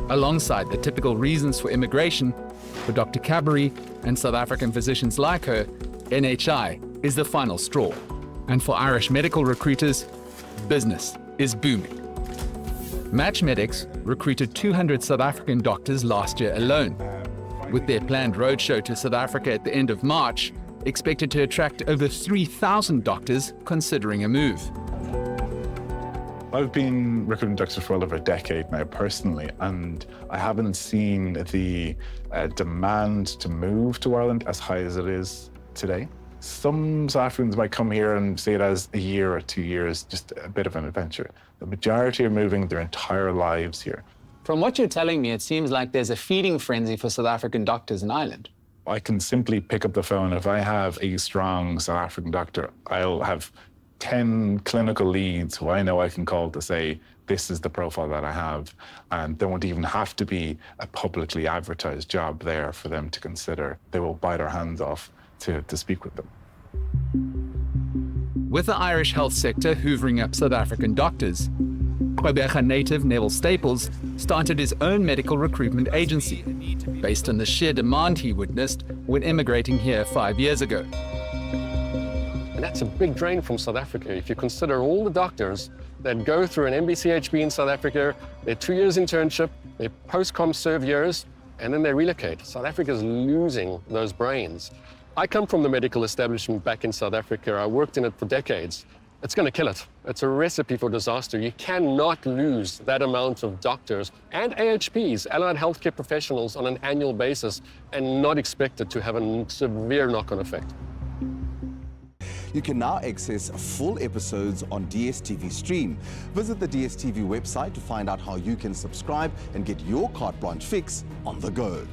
Alongside the typical reasons for immigration, for Dr. Kabari and South African physicians like her, NHI is the final straw. And for Irish medical recruiters, business is booming. Match Medics recruited 200 South African doctors last year alone, with their planned roadshow to South Africa at the end of March, expected to attract over 3,000 doctors considering a move. I've been recruiting doctors for well over a decade now personally, and I haven't seen the demand to move to Ireland as high as it is today. Some South Africans might come here and see it as a year or 2 years, just a bit of an adventure. The majority are moving their entire lives here. From what you're telling me, it seems like there's a feeding frenzy for South African doctors in Ireland. I can simply pick up the phone. If I have a strong South African doctor, I'll have 10 clinical leads who I know I can call to say, this is the profile that I have. And there won't even have to be a publicly advertised job there for them to consider. They will bite their hands off to speak with them. With the Irish health sector hoovering up South African doctors, Gqeberha native Neville Staples started his own medical recruitment agency based on the sheer demand he witnessed when immigrating here 5 years ago. And that's a big drain from South Africa. If you consider all the doctors that go through an MBCHB in South Africa, their 2 years internship, their post-com serve years, and then they relocate. South Africa is losing those brains. I come from the medical establishment back in South Africa. I worked in it for decades. It's going to kill it. It's a recipe for disaster. You cannot lose that amount of doctors and AHPs, allied healthcare professionals, on an annual basis and not expect it to have a severe knock-on effect. You can now access full episodes on DSTV Stream. Visit the DSTV website to find out how you can subscribe and get your Carte Blanche fix on the go.